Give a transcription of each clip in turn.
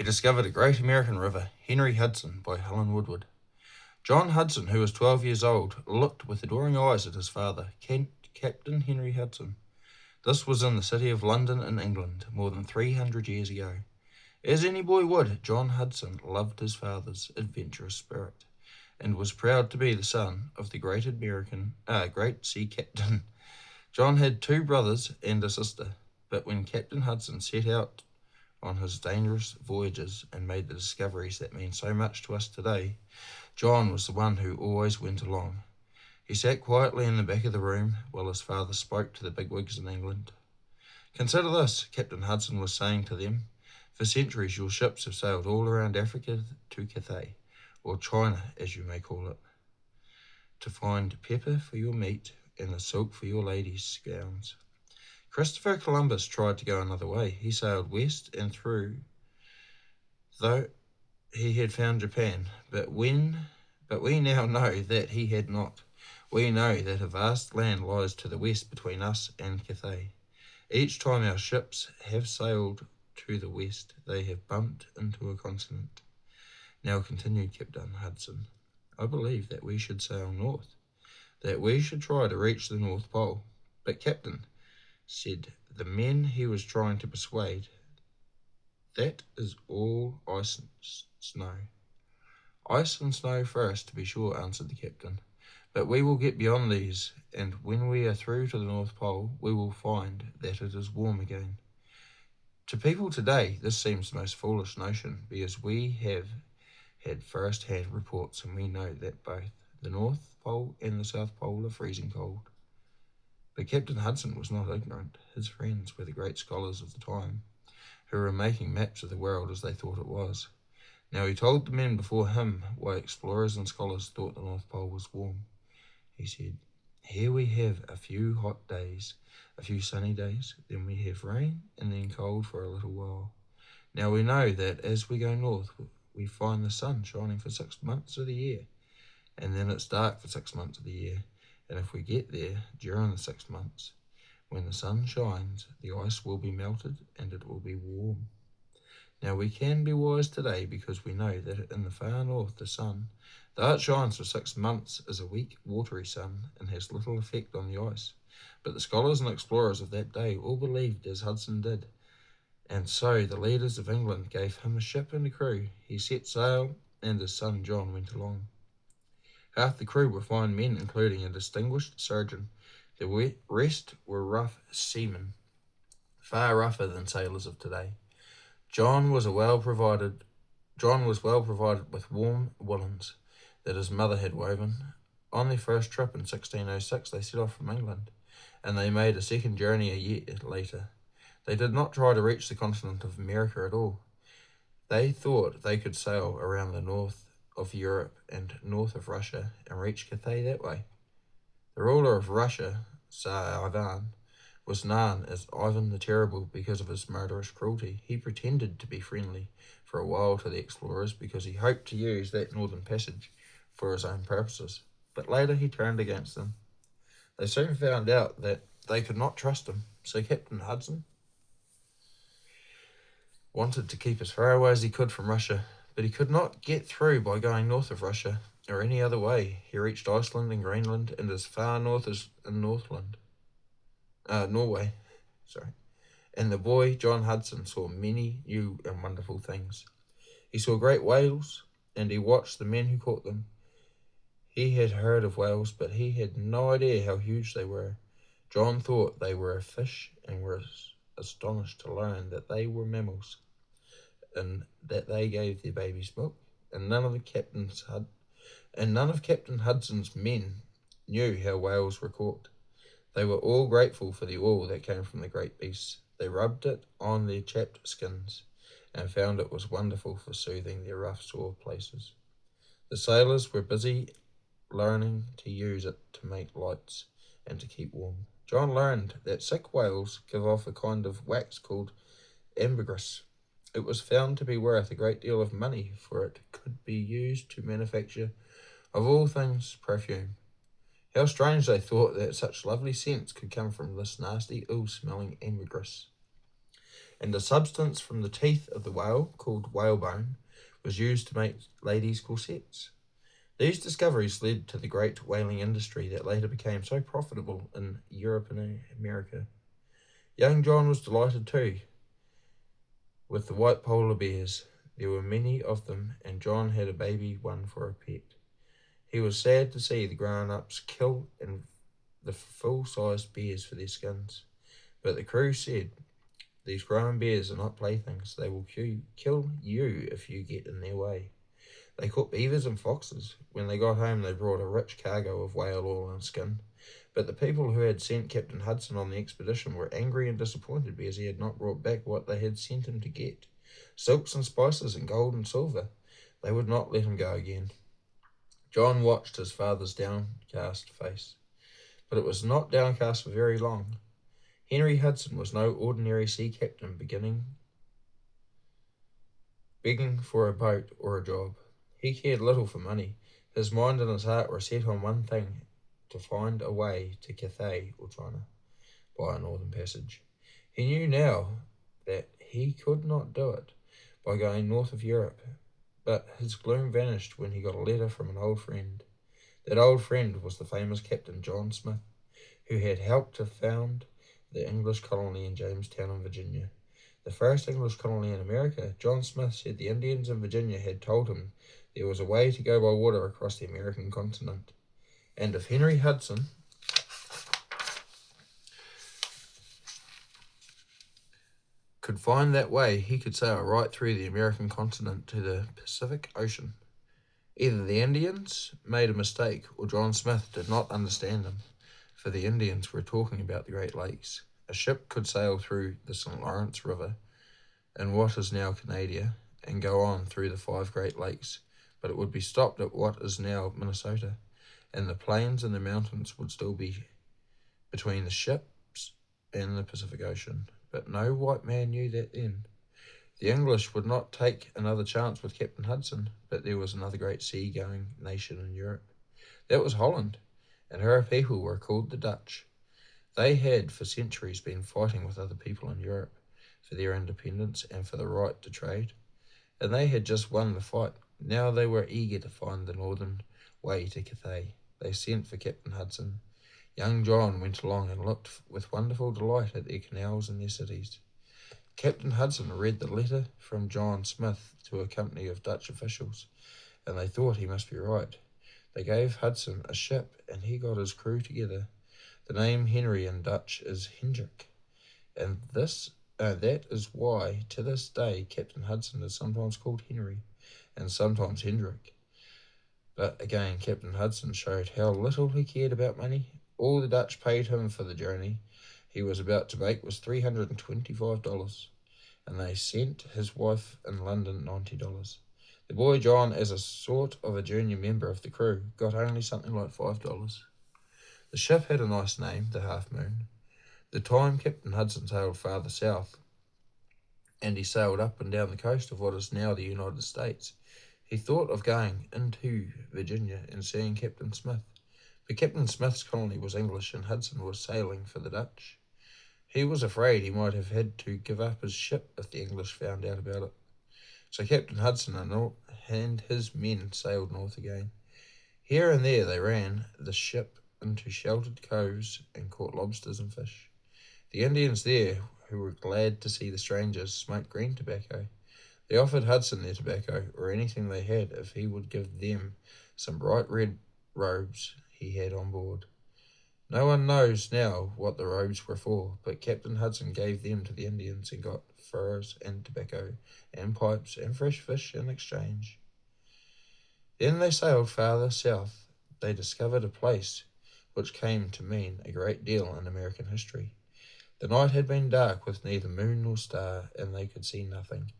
He discovered a great American river, Henry Hudson, by Helen Woodward. John Hudson, who was 12 years old, looked with adoring eyes at his father, Captain Henry Hudson. This was in the city of London in England, more than 300 years ago. As any boy would, John Hudson loved his father's adventurous spirit, and was proud to be the son of the great sea captain. John had two brothers and a sister, but when Captain Hudson set out on his dangerous voyages and made the discoveries that mean so much to us today, John was the one who always went along. He sat quietly in the back of the room while his father spoke to the bigwigs in England. "Consider this," Captain Hudson was saying to them. "For centuries your ships have sailed all around Africa to Cathay, or China as you may call it, to find pepper for your meat and the silk for your ladies' gowns. Christopher Columbus tried to go another way. He sailed west and through, though he had found Japan, but we now know that he had not. We know that a vast land lies to the west between us and Cathay. Each time our ships have sailed to the west, they have bumped into a continent." "Now," continued Captain Hudson, "I believe that we should sail north, that we should try to reach the North Pole." "But, Captain," said the men he was trying to persuade, "that is all ice and snow." "Ice and snow first, to be sure," answered the captain. "But we will get beyond these, and when we are through to the North Pole, we will find that it is warm again." To people today, this seems the most foolish notion, because we have had first-hand reports, and we know that both the North Pole and the South Pole are freezing cold. But Captain Hudson was not ignorant. His friends were the great scholars of the time, who were making maps of the world as they thought it was. Now he told the men before him why explorers and scholars thought the North Pole was warm. He said, "Here we have a few hot days, a few sunny days, then we have rain, and then cold for a little while. Now we know that as we go north, we find the sun shining for 6 months of the year, and then it's dark for 6 months of the year. And if we get there during the 6 months, when the sun shines, the ice will be melted and it will be warm. Now we can be wise today because we know that in the far north the sun, though it shines for 6 months, is a weak, watery sun and has little effect on the ice. But the scholars and explorers of that day all believed as Hudson did, and so the leaders of England gave him a ship and a crew. He set sail, and his son John went along. Half the crew were fine men, including a distinguished surgeon. The rest were rough seamen, far rougher than sailors of today. John was well provided with warm woolens that his mother had woven. On their first trip in 1606, they set off from England, and they made a second journey a year later. They did not try to reach the continent of America at all. They thought they could sail around the north of Europe and north of Russia and reach Cathay that way. The ruler of Russia, Tsar Ivan, was known as Ivan the Terrible because of his murderous cruelty. He pretended to be friendly for a while to the explorers because he hoped to use that northern passage for his own purposes, but later he turned against them. They soon found out that they could not trust him, so Captain Hudson wanted to keep as far away as he could from Russia, but he could not get through by going north of Russia or any other way. He reached Iceland and Greenland and as far north as in Norway. And the boy, John Hudson, saw many new and wonderful things. He saw great whales, and he watched the men who caught them. He had heard of whales, but he had no idea how huge they were. John thought they were a fish and was astonished to learn that they were mammals, and that they gave their babies milk, and none of Captain Hudson's men knew how whales were caught. They were all grateful for the oil that came from the great beasts. They rubbed it on their chapped skins and found it was wonderful for soothing their rough, sore places. The sailors were busy learning to use it to make lights and to keep warm. John learned that sick whales give off a kind of wax called ambergris. It was found to be worth a great deal of money, for it could be used to manufacture, of all things, perfume. How strange they thought that such lovely scents could come from this nasty, ill-smelling ambergris. and the substance from the teeth of the whale, called whalebone, was used to make ladies' corsets. These discoveries led to the great whaling industry that later became so profitable in Europe and America. Young John was delighted too with the white polar bears. There were many of them, and John had a baby one for a pet. He was sad to see the grown-ups kill the full-sized bears for their skins, but the crew said, "These grown bears are not playthings. They will kill you if you get in their way." They caught beavers and foxes. When they got home, they brought a rich cargo of whale oil and skin. But the people who had sent Captain Hudson on the expedition were angry and disappointed because he had not brought back what they had sent him to get: silks and spices and gold and silver. They would not let him go again. John watched his father's downcast face, but it was not downcast for very long. Henry Hudson was no ordinary sea captain begging for a boat or a job. He cared little for money. His mind and his heart were set on one thing: to find a way to Cathay or China by a northern passage. He knew now that he could not do it by going north of Europe, but his gloom vanished when he got a letter from an old friend. That old friend was the famous Captain John Smith, who had helped to found the English colony in Jamestown in Virginia. The first English colony in America. John Smith said the Indians in Virginia had told him there was a way to go by water across the American continent, and if Henry Hudson could find that way, he could sail right through the American continent to the Pacific Ocean. Either the Indians made a mistake or John Smith did not understand them, for the Indians were talking about the Great Lakes. A ship could sail through the St. Lawrence River in what is now Canada and go on through the 5 Great Lakes, but it would be stopped at what is now Minnesota, and the plains and the mountains would still be between the ships and the Pacific Ocean. But no white man knew that then. The English would not take another chance with Captain Hudson, but there was another great sea-going nation in Europe. That was Holland, and her people were called the Dutch. They had for centuries been fighting with other people in Europe for their independence and for the right to trade, and they had just won the fight. Now they were eager to find the northern way to Cathay. They sent for Captain Hudson. Young John went along and looked with wonderful delight at their canals and their cities. Captain Hudson read the letter from John Smith to a company of Dutch officials, and they thought he must be right. They gave Hudson a ship, and he got his crew together. The name Henry in Dutch is Hendrik, and that is why, to this day, Captain Hudson is sometimes called Henry, and sometimes Hendrik. But again, Captain Hudson showed how little he cared about money. All the Dutch paid him for the journey he was about to make was $325, and they sent his wife in London $90. The boy John, as a sort of a junior member of the crew, got only something like $5. The ship had a nice name, the Half Moon. The time Captain Hudson sailed farther south, and he sailed up and down the coast of what is now the United States, he thought of going into Virginia and seeing Captain Smith. But Captain Smith's colony was English, and Hudson was sailing for the Dutch. He was afraid he might have had to give up his ship if the English found out about it. So Captain Hudson and his men sailed north again. Here and there they ran the ship into sheltered coves and caught lobsters and fish. The Indians there, who were glad to see the strangers, smoked green tobacco. They offered Hudson their tobacco, or anything they had, if he would give them some bright red robes he had on board. No one knows now what the robes were for, but Captain Hudson gave them to the Indians and got furs and tobacco and pipes and fresh fish in exchange. Then they sailed farther south. They discovered a place which came to mean a great deal in American history. The night had been dark with neither moon nor star, and they could see nothing.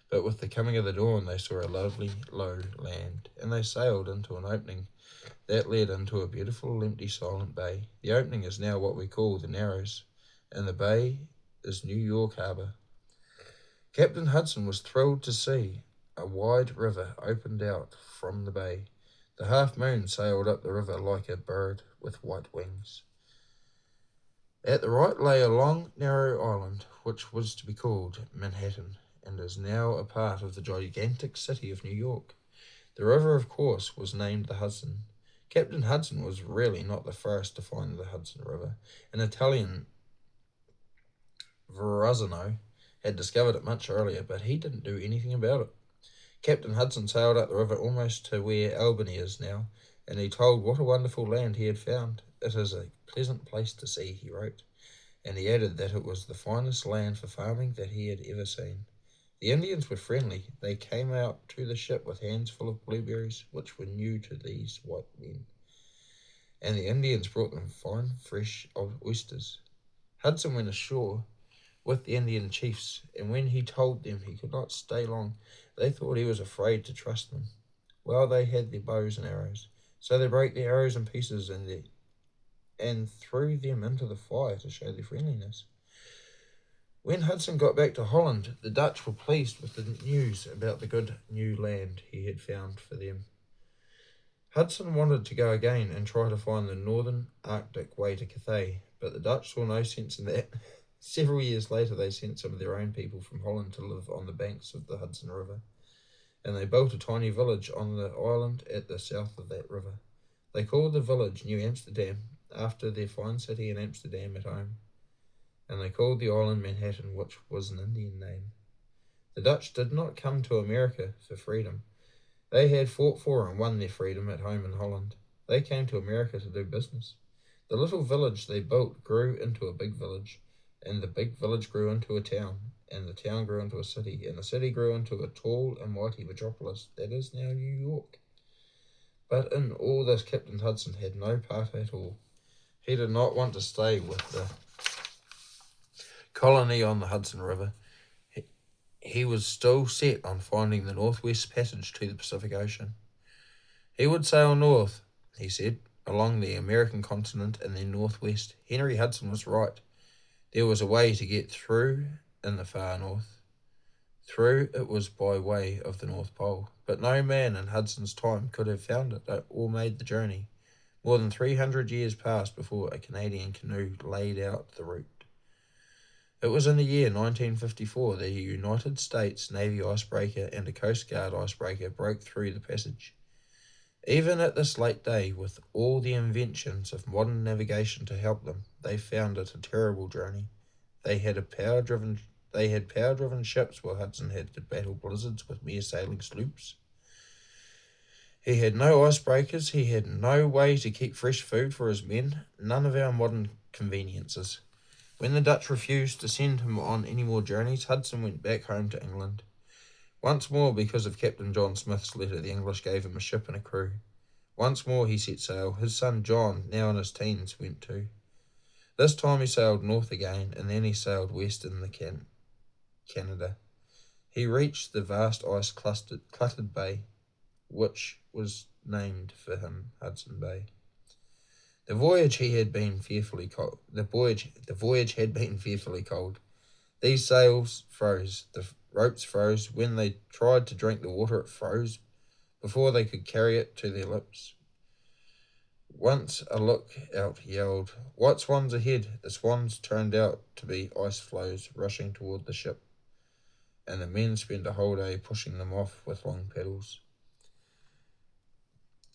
But with the coming of the dawn they saw a lovely low land, and they sailed into an opening that led into a beautiful, empty, silent bay. The opening is now what we call the Narrows, and the bay is New York Harbor. Captain Hudson was thrilled to see a wide river opened out from the bay. The Half Moon sailed up the river like a bird with white wings. At the right lay a long, narrow island, which was to be called Manhattan, and is now a part of the gigantic city of New York. The river, of course, was named the Hudson. Captain Hudson was really not the first to find the Hudson River. An Italian, Verrazzano, had discovered it much earlier, but he didn't do anything about it. Captain Hudson sailed up the river almost to where Albany is now, and he told what a wonderful land he had found. It is a pleasant place to see, he wrote, and he added that it was the finest land for farming that he had ever seen. The Indians were friendly. They came out to the ship with hands full of blueberries, which were new to these white men, and the Indians brought them fine, fresh oysters. Hudson went ashore with the Indian chiefs, and when he told them he could not stay long, they thought he was afraid to trust them. Well, they had their bows and arrows, so they broke the arrows in pieces and threw them into the fire to show their friendliness. When Hudson got back to Holland, the Dutch were pleased with the news about the good new land he had found for them. Hudson wanted to go again and try to find the northern Arctic way to Cathay, but the Dutch saw no sense in that. Several years later, they sent some of their own people from Holland to live on the banks of the Hudson River, and they built a tiny village on the island at the south of that river. They called the village New Amsterdam, after their fine city in Amsterdam at home, and they called the island Manhattan, which was an Indian name. The Dutch did not come to America for freedom. They had fought for and won their freedom at home in Holland. They came to America to do business. The little village they built grew into a big village, and the big village grew into a town, and the town grew into a city, and the city grew into a tall and mighty metropolis that is now New York. But in all this, Captain Hudson had no part at all. He did not want to stay with the colony on the Hudson River. He was still set on finding the northwest passage to the Pacific Ocean. He would sail north, he said, along the American continent in the northwest. Henry Hudson was right. There was a way to get through in the far north. Through it was by way of the North Pole, but no man in Hudson's time could have found it or made the journey. More than 300 years passed before a Canadian canoe laid out the route. It was in the year 1954 that a United States Navy icebreaker and a Coast Guard icebreaker broke through the passage. Even at this late day, with all the inventions of modern navigation to help them, they found it a terrible journey. They had power-driven ships, while Hudson had to battle blizzards with mere sailing sloops. He had no icebreakers. He had no way to keep fresh food for his men. None of our modern conveniences. When the Dutch refused to send him on any more journeys, Hudson went back home to England. Once more, because of Captain John Smith's letter, the English gave him a ship and a crew. Once more he set sail. His son John, now in his teens, went too. This time he sailed north again, and then he sailed west in the Canada. He reached the vast ice-cluttered bay, which was named for him Hudson Bay. The voyage had been fearfully cold. These sails froze. The ropes froze. When they tried to drink the water, it froze before they could carry it to their lips. Once a lookout yelled, "White swans ahead!" The swans turned out to be ice floes rushing toward the ship, and the men spent a whole day pushing them off with long paddles.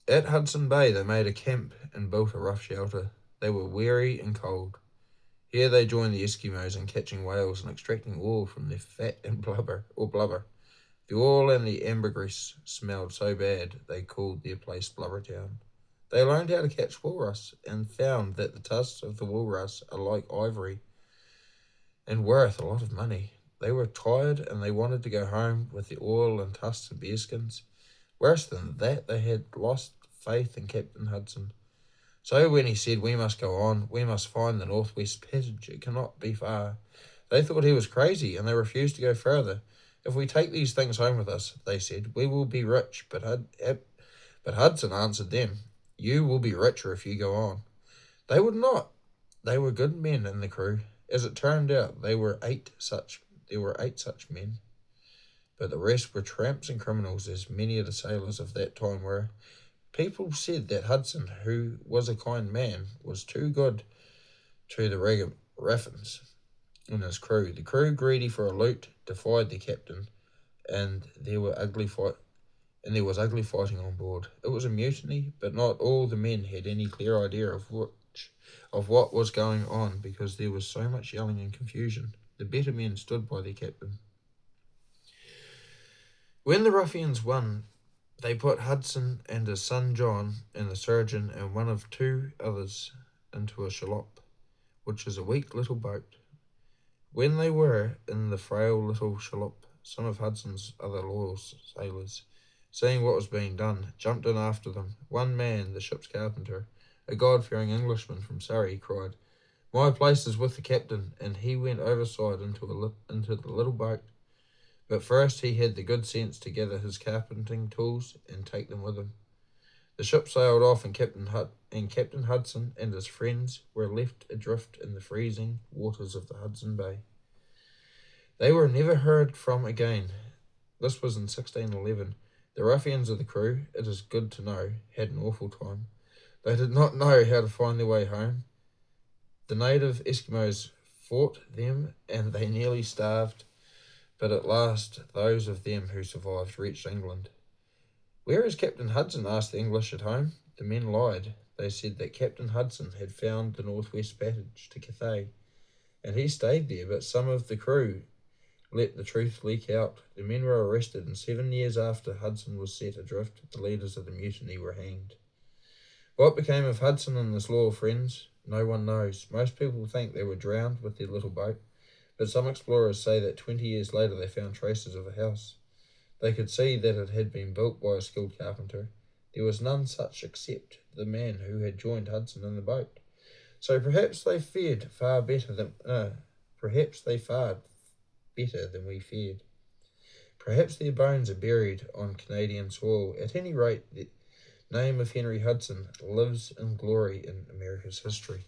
At Hudson Bay, they made a camp and built a rough shelter. They were weary and cold. Here they joined the Eskimos in catching whales and extracting oil from their fat and blubber. The oil and the ambergris smelled so bad they called their place Blubbertown. They learned how to catch walrus and found that the tusks of the walrus are like ivory and worth a lot of money. They were tired and they wanted to go home with the oil and tusks and bearskins. Worse than that, they had lost faith in Captain Hudson. So when he said, "We must go on, we must find the northwest passage, it cannot be far," they thought he was crazy and they refused to go further. "If we take these things home with us," they said, "we will be rich." But Hudson answered them, "You will be richer if you go on." They would not. They were good men in the crew. As it turned out, there were eight such men. But the rest were tramps and criminals, as many of the sailors of that time were. People said that Hudson, who was a kind man, was too good to the Raffins and his crew. The crew, greedy for a loot, defied the captain, and there was ugly fighting on board. It was a mutiny, but not all the men had any clear idea of what was going on, because there was so much yelling and confusion. The better men stood by their captain. When the ruffians won, they put Hudson and his son John and the surgeon and one of two others into a shallop, which is a weak little boat. When they were in the frail little shallop, some of Hudson's other loyal sailors, seeing what was being done, jumped in after them. One man, the ship's carpenter, a God-fearing Englishman from Surrey, cried, "My place is with the captain," and he went overside into the little boat. But first he had the good sense to gather his carpenting tools and take them with him. The ship sailed off, and Captain Hudson and his friends were left adrift in the freezing waters of the Hudson Bay. They were never heard from again. This was in 1611. The ruffians of the crew, it is good to know, had an awful time. They did not know how to find their way home. The native Eskimos fought them, and they nearly starved, but at last those of them who survived reached England. "Where is Captain Hudson?" asked the English at home. The men lied. They said that Captain Hudson had found the northwest passage to Cathay, and he stayed there, but some of the crew let the truth leak out. The men were arrested, and 7 years after Hudson was set adrift, the leaders of the mutiny were hanged. What became of Hudson and his loyal friends, no one knows. Most people think they were drowned with their little boat, but some explorers say that 20 years later they found traces of a house. They could see that it had been built by a skilled carpenter. There was none such except the man who had joined Hudson in the boat. So perhaps they fared better than we feared. Perhaps their bones are buried on Canadian soil. At any rate, the name of Henry Hudson lives in glory in America's history.